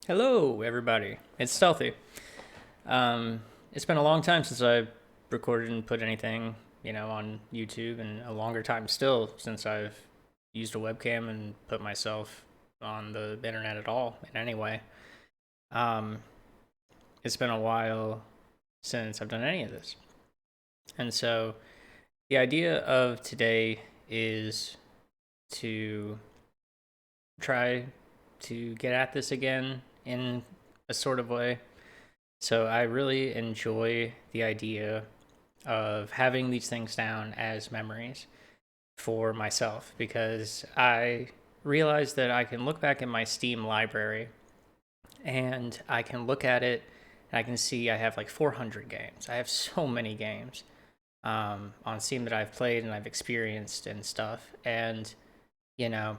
Hello, everybody. It's Stealthy. It's been a long time since I recorded and put anything, on YouTube, and a longer time still since I've used a webcam and put myself on the internet at all in any way. Um, it's been a while since I've done any of this. And so the idea of today is to try to get at this again in a sort of way. So I really enjoy the idea of having these things down as memories for myself because I realize that I can look back at my Steam library and I can look at it and I can see I have like 400 games. I have so many games on Steam that I've played and I've experienced and stuff. And, you know,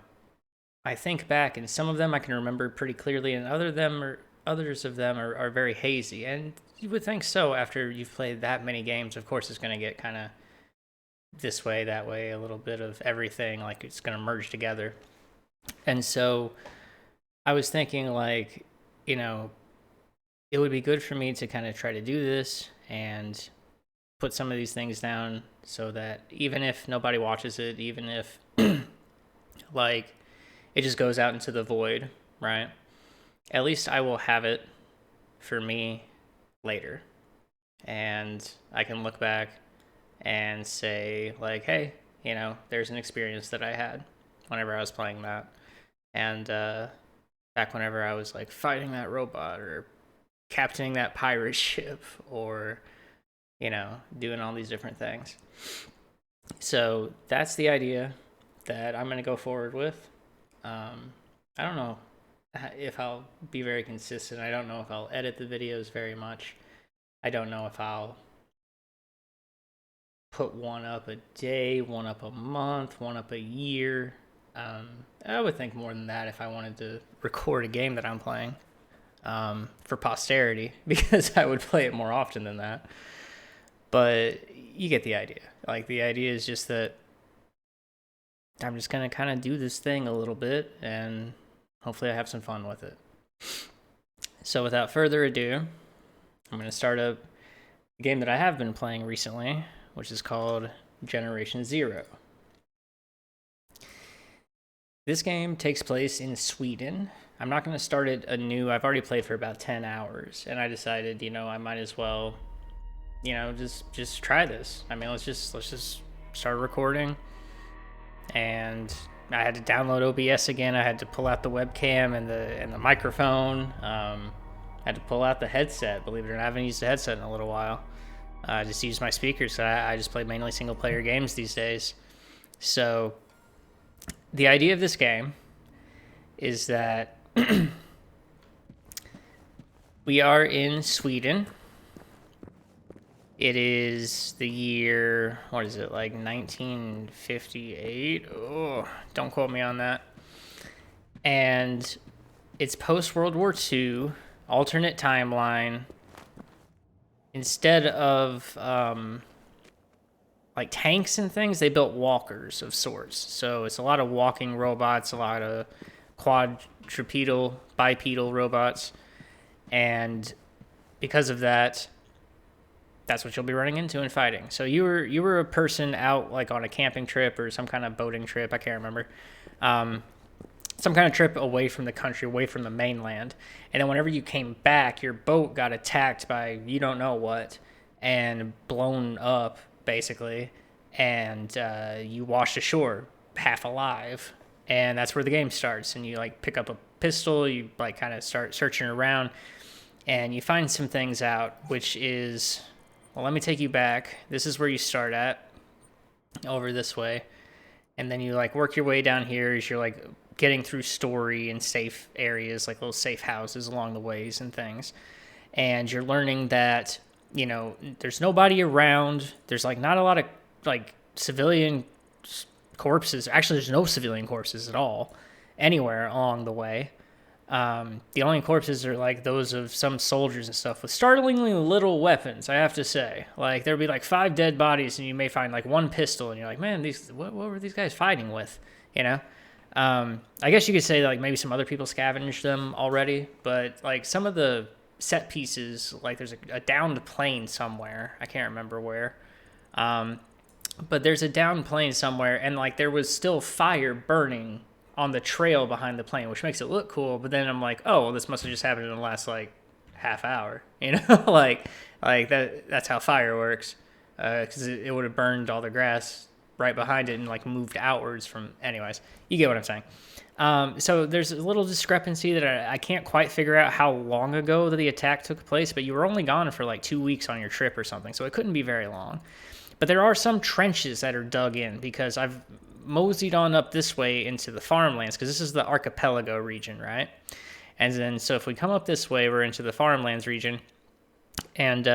I think back, and some of them I can remember pretty clearly, and others of them are very hazy. And you would think so after you've played that many games. Of course, it's going to get kind of this way, that way, a little bit of everything. Like it's going to merge together. And so I was thinking, like, you know, it would be good for me to kind of try to do this and put some of these things down so that even if nobody watches it, even if like it just goes out into the void, right? At least I will have it for me later. And I can look back and say, like, hey, there's an experience that I had whenever I was playing that. And back whenever I was like fighting that robot or captaining that pirate ship or, doing all these different things. So that's the idea that I'm going to go forward with. I don't know if I'll be very consistent. I don't know if I'll edit the videos very much. I don't know if I'll put one up a day, one up a month, one up a year. I would think more than that if I wanted to record a game that I'm playing for posterity, because I would play it more often than that. But you get the idea. Like, the idea is just that I'm just going to kind of do this thing a little bit, and hopefully I have some fun with it. So without further ado, I'm going to start up a game that I have been playing recently, which is called Generation Zero. This game takes place in Sweden. I'm not going to start it anew. I've already played for about 10 hours, and I decided, I might as well, just try this. I mean, let's just start recording. And I had to download OBS again. I had to pull out the webcam and the microphone. I had to pull out the headset. Believe it or not, I haven't used a headset in a little while. I just use my speakers. So I just play mainly single player games these days. So the idea of this game is that we are in Sweden. It is the year, what is it, like 1958? Oh, don't quote me on that. And it's post-World War II, alternate timeline. Instead of like tanks and things, they built walkers of sorts. So it's a lot of walking robots, a lot of quadrupedal, bipedal robots. And because of that, that's what you'll be running into and fighting. So you were a person out like on a camping trip or some kind of boating trip. I can't remember. Some kind of trip away from the country, away from the mainland. And then whenever you came back, your boat got attacked by you don't know what and blown up, basically. And you washed ashore half alive. And that's where the game starts. And you like pick up a pistol, you like kind of start searching around. And you find some things out, which is... Well, let me take you back. This is where you start at, over this way. And then you like work your way down here as you're like getting through story and safe areas, like little safe houses along the ways and things. And you're learning that, there's nobody around. There's like not a lot of like civilian corpses. Actually, there's no civilian corpses at all anywhere along the way. The only corpses are like those of some soldiers and stuff with startlingly little weapons, I have to say. Like there'll be like 5 dead bodies and you may find like one pistol and you're like, man, what were these guys fighting with? I guess you could say like maybe some other people scavenged them already, but like some of the set pieces, like there's a downed plane somewhere. I can't remember where. Um, but there's a downed plane somewhere, and like there was still fire burning on the trail behind the plane, which makes it look cool. But then I'm like, oh, well, this must have just happened in the last like half hour, you know, like that's how fire works, because it would have burned all the grass right behind it and like moved outwards from. Anyways, you get what I'm saying. So there's a little discrepancy that I can't quite figure out how long ago that the attack took place, but you were only gone for like 2 weeks on your trip or something, so it couldn't be very long. But there are some trenches that are dug in because I've moseyed on up this way into the farmlands, because this is the archipelago region, right? And then, so if we come up this way, we're into the farmlands region, and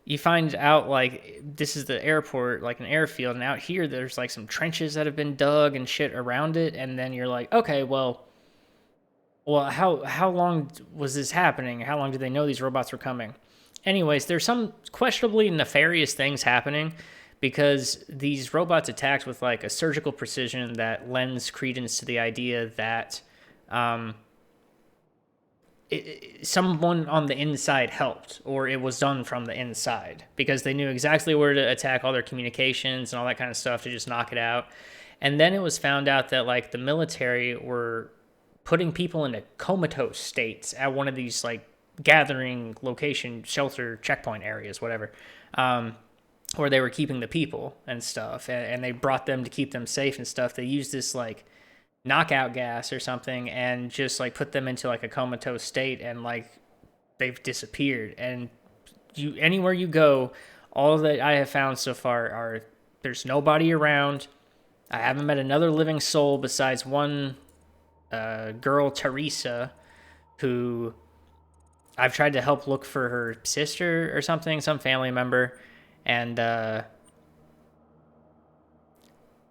you find out like this is the airport, like an airfield, and out here there's like some trenches that have been dug and shit around it, and then you're like, okay, well, how long was this happening? How long did they know these robots were coming? Anyways, there's some questionably nefarious things happening because these robots attacked with like a surgical precision that lends credence to the idea that someone on the inside helped, or it was done from the inside, because they knew exactly where to attack all their communications and all that kind of stuff to just knock it out. And then it was found out that like the military were putting people into comatose states at one of these like gathering location shelter checkpoint areas, whatever, where they were keeping the people and stuff, and they brought them to keep them safe and stuff. They used this like knockout gas or something and just like put them into like a comatose state, and like they've disappeared. And you, anywhere you go, all that I have found so far are there's nobody around. I haven't met another living soul besides one girl, Teresa, who I've tried to help look for her sister or something, some family member, and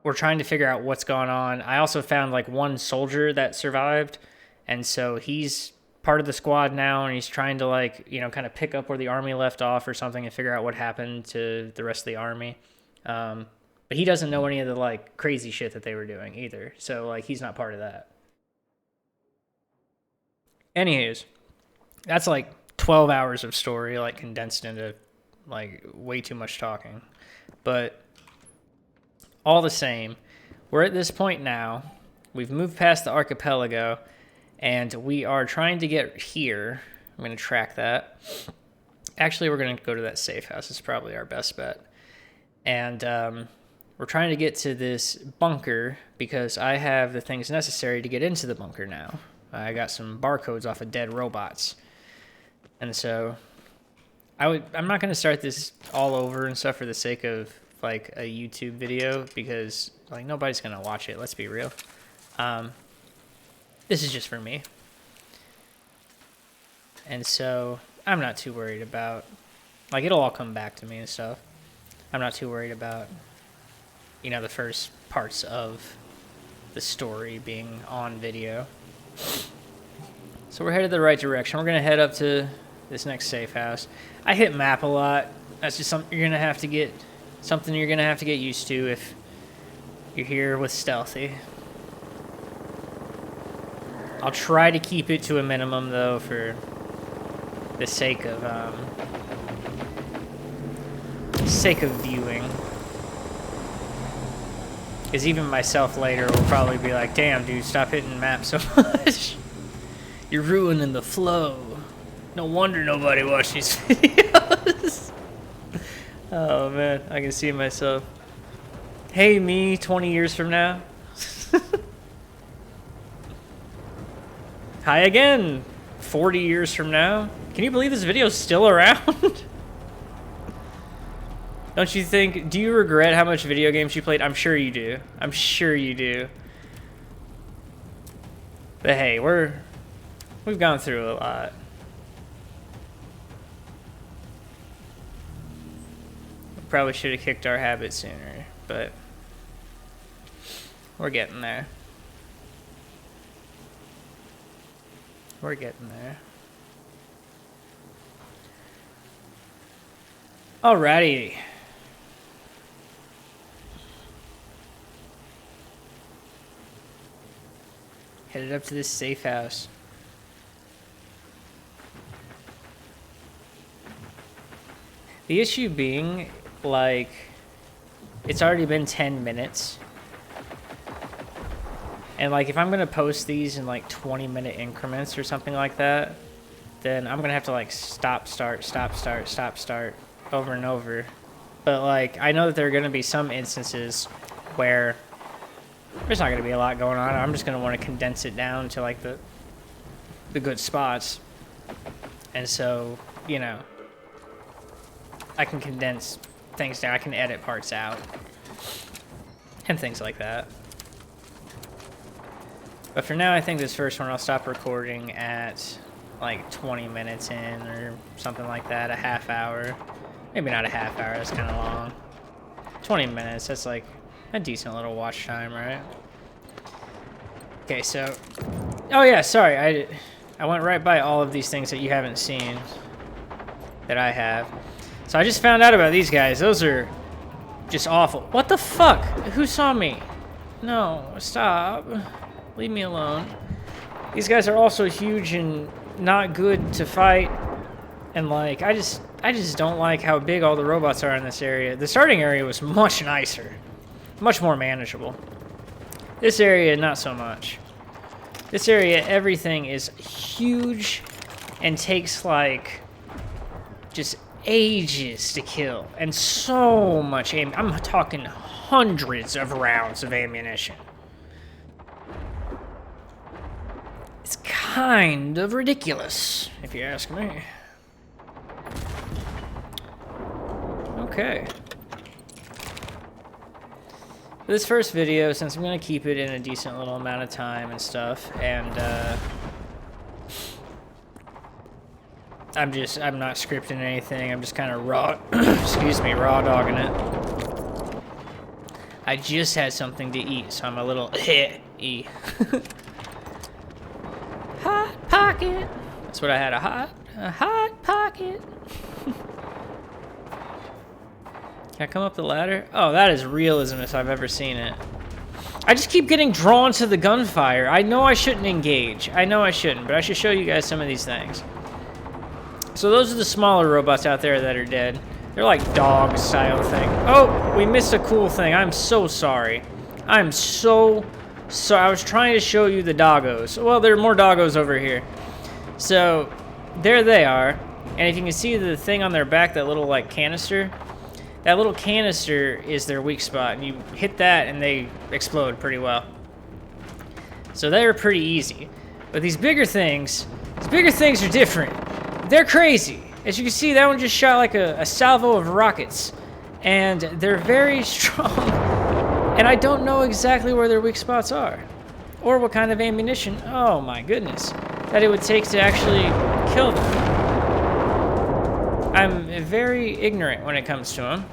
we're trying to figure out what's going on. I also found like one soldier that survived, and so he's part of the squad now, and he's trying to like, you know, kind of pick up where the army left off or something and figure out what happened to the rest of the army. But he doesn't know any of the like crazy shit that they were doing either, so like he's not part of that. Anyways, that's like 12 hours of story like condensed into like way too much talking. But all the same, we're at this point now. We've moved past the archipelago, and we are trying to get here. I'm going to track that. Actually, we're going to go to that safe house. It's probably our best bet. And we're trying to get to this bunker because I have the things necessary to get into the bunker now. I got some barcodes off of dead robots. And so I'm not going to start this all over and stuff for the sake of like a YouTube video, because like nobody's going to watch it. Let's be real. This is just for me. And so I'm not too worried about, like, it'll all come back to me and stuff. I'm not too worried about, you know, the first parts of the story being on video. So we're headed the right direction. We're going to head up to this next safe house. I hit map a lot. That's just something you're going to have to get used to if you're here with Stealthy. I'll try to keep it to a minimum though for the sake of viewing. Because even myself later will probably be like, damn dude, stop hitting map so much. You're ruining the flow. No wonder nobody watched these videos. Oh man, I can see myself. Hey me, 20 years from now. Hi again, 40 years from now. Can you believe this video is still around? Don't you think, do you regret how much video games you played? I'm sure you do. I'm sure you do. But hey, we've gone through a lot. Probably should have kicked our habit sooner, but we're getting there. We're getting there. Alrighty. Headed up to this safe house. The issue being, like, it's already been 10 minutes. And, like, if I'm going to post these in, like, 20-minute increments or something like that, then I'm going to have to, like, stop, start, over and over. But, like, I know that there are going to be some instances where there's not going to be a lot going on. I'm just going to want to condense it down to, like, the good spots. And so, you know, I can condense things down. I can edit parts out and things like that. But for now, I think this first one I'll stop recording at like 20 minutes in or something like that, a half hour. Maybe not a half hour, that's kind of long. 20 minutes, that's like a decent little watch time, right? Okay, so, oh yeah, sorry, I went right by all of these things that you haven't seen that I have. So I just found out about these guys. Those are just awful. What the fuck? Who saw me? No, stop. Leave me alone. These guys are also huge and not good to fight. And like, I just don't like how big all the robots are in this area. The starting area was much nicer. Much more manageable. This area, not so much. This area, everything is huge and takes like just ages to kill. And so much aim. I'm talking hundreds of rounds of ammunition. It's kind of ridiculous, if you ask me. Okay. For this first video, since I'm going to keep it in a decent little amount of time and stuff, and I'm not scripting anything, I'm just kind of raw, excuse me, raw dogging it. I just had something to eat, so I'm a little e. Hot pocket. That's what I had, a hot pocket. Can I come up the ladder? Oh, that is realism if I've ever seen it. I just keep getting drawn to the gunfire. I know I shouldn't engage. I know I shouldn't, but I should show you guys some of these things. So those are the smaller robots out there that are dead. They're like dog style thing. Oh, we missed a cool thing. I'm so sorry. I'm so sorry. I was trying to show you the doggos. Well, there are more doggos over here. So there they are. And if you can see the thing on their back, that little like canister, that little canister is their weak spot. And you hit that and they explode pretty well. So they're pretty easy. But these bigger things are different. They're crazy. As you can see, that one just shot like a salvo of rockets. And they're very strong. And I don't know exactly where their weak spots are. Or what kind of ammunition, oh my goodness, that it would take to actually kill them. I'm very ignorant when it comes to them.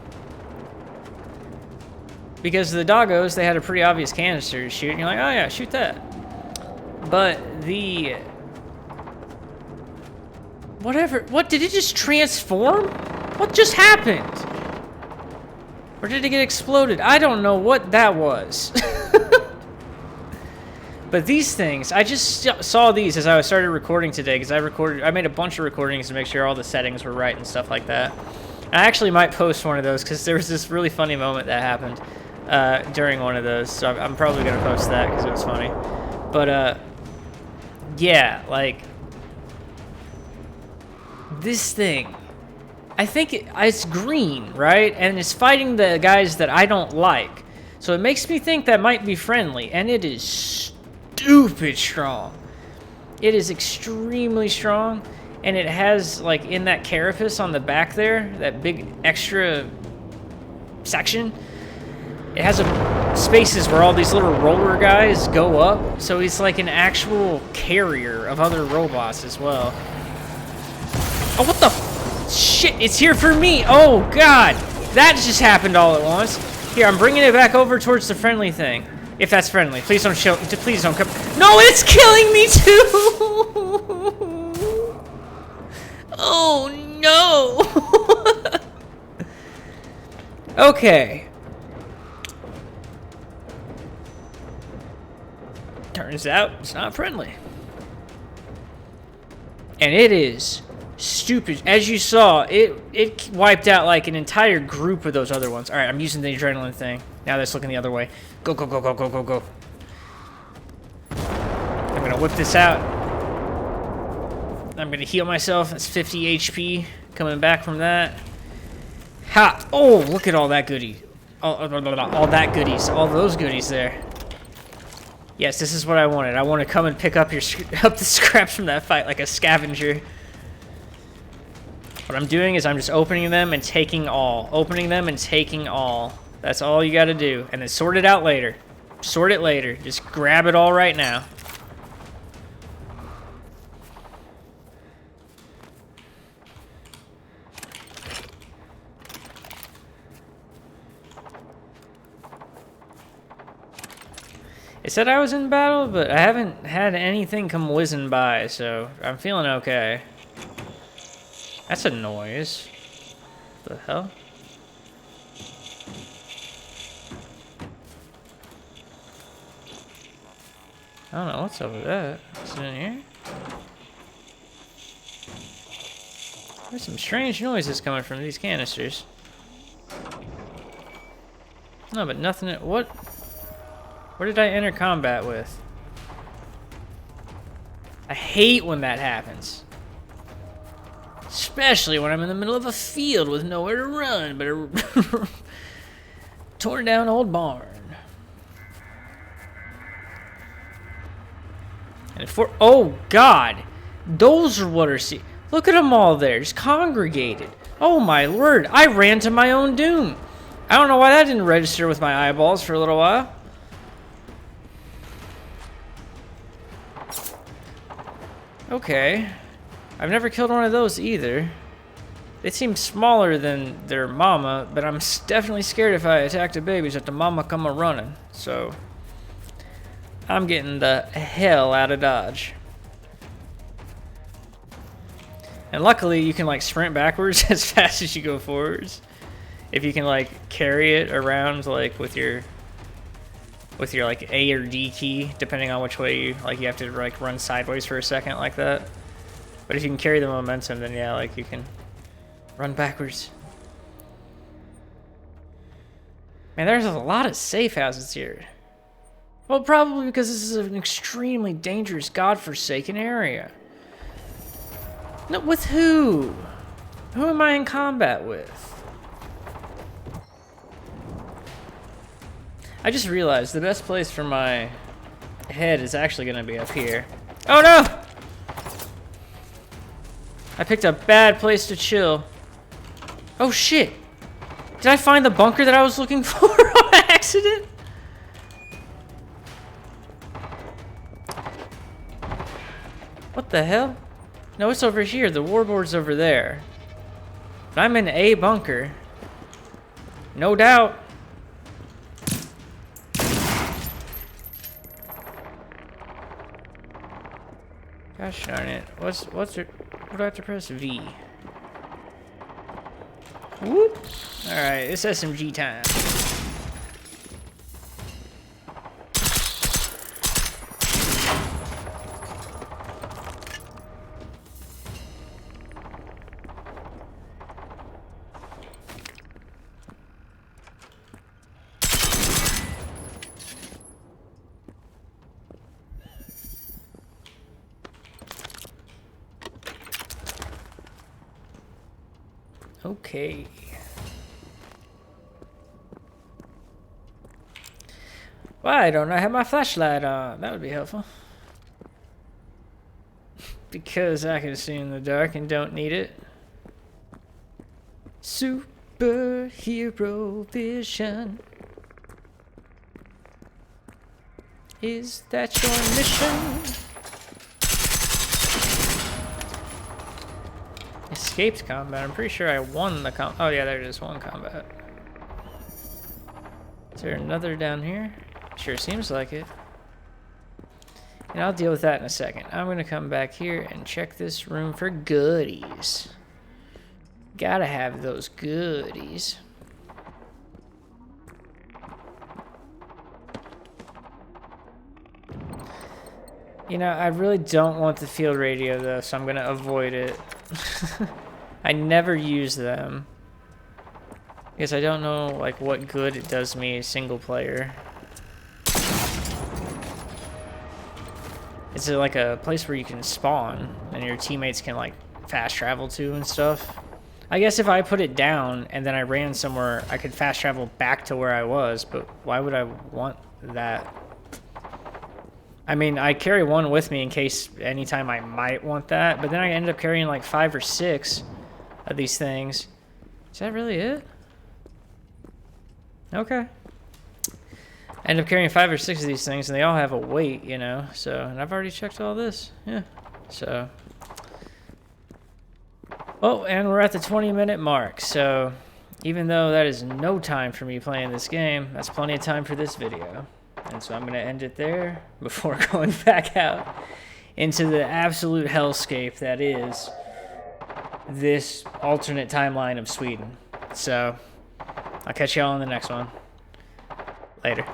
Because the doggos, they had a pretty obvious canister to shoot. And you're like, oh yeah, shoot that. But the... whatever, what, did it just transform? What just happened? Or did it get exploded? I don't know what that was. But these things, I just saw these as I started recording today, because I made a bunch of recordings to make sure all the settings were right and stuff like that. And I actually might post one of those, because there was this really funny moment that happened during one of those, so I'm probably going to post that, because it was funny. But, yeah, like, this thing, I think it's green, right? And it's fighting the guys that I don't like. So it makes me think that might be friendly, and it is stupid strong. It is extremely strong, and it has, like, in that carapace on the back there, that big extra section, it has spaces where all these little roller guys go up, so it's like an actual carrier of other robots as well. Oh, what the shit? It's here for me. Oh, God. That just happened all at once. Here, I'm bringing it back over towards the friendly thing. If that's friendly. Please don't show. Please don't come. No, it's killing me, too. Oh, no. Okay. Turn Turns out it's not friendly. And it is stupid. As you saw, it wiped out like an entire group of those other ones. All right, I'm using the adrenaline thing. Now that's looking the other way. Go, go, go, go, go, go, go. I'm gonna whip this out. I'm gonna heal myself. That's 50 HP coming back from that. Ha! Oh, look at all that goodie. All that goodies. All those goodies there. Yes, this is what I wanted. I want to come and pick up the scraps from that fight like a scavenger. What I'm doing is I'm just opening them and taking all. Opening them and taking all. That's all you gotta do. And then sort it out later. Sort it later. Just grab it all right now. It said I was in battle, but I haven't had anything come whizzing by, so I'm feeling okay. That's a noise. What the hell? I don't know what's up with that. Is it in here? There's some strange noises coming from these canisters. No, but nothing. What? Where did I enter combat with? I hate when that happens. Especially when I'm in the middle of a field with nowhere to run but a torn down old barn. And oh God, those are what are look at them all there, just congregated. Oh my word, I ran to my own doom. I don't know why that didn't register with my eyeballs for a little while. Okay. I've never killed one of those either. They seem smaller than their mama, but I'm definitely scared if I attack the babies that the mama come a-running. So, I'm getting the hell out of Dodge. And luckily, you can like sprint backwards as fast as you go forwards. If you can like carry it around like with your like A or D key, depending on which way you have to like run sideways for a second like that. But if you can carry the momentum, then yeah, like you can run backwards. Man, there's a lot of safe houses here. Well, probably because this is an extremely dangerous, godforsaken area. No, with who? Who am I in combat with? I just realized the best place for my head is actually going to be up here. Oh no! I picked a bad place to chill. Oh shit! Did I find the bunker that I was looking for on accident? What the hell? No, it's over here. The warboard's over there. But I'm in a bunker. No doubt. Gosh darn it. What's it? What do I have to press? V. Whoop. Alright, it's SMG time. Okay. Why don't I have my flashlight on? That would be helpful. Because I can see in the dark and don't need it. Superhero vision. Is that your mission? Escaped combat. I'm pretty sure I won the oh yeah, there it is. One combat. Is there another down here? Sure seems like it. And I'll deal with that in a second. I'm gonna come back here and check this room for goodies. Gotta have those goodies. You know, I really don't want the field radio though, so I'm gonna avoid it. I never use them because I don't know like what good it does me single player. It's like a place where you can spawn and your teammates can like fast travel to and stuff. I guess if I put it down and then I ran somewhere, I could fast travel back to where I was, but why would I want that? I mean, I carry one with me in case anytime I might want that, but then I ended up carrying like 5 or 6 of these things. Is that really it? Okay. I end up carrying 5 or 6 of these things, and they all have a weight, you know, so, and I've already checked all this, yeah, so. Oh, and we're at the 20-minute mark, so even though that is no time for me playing this game, that's plenty of time for this video. And so I'm going to end it there before going back out into the absolute hellscape that is this alternate timeline of Sweden. So I'll catch y'all on the next one. Later.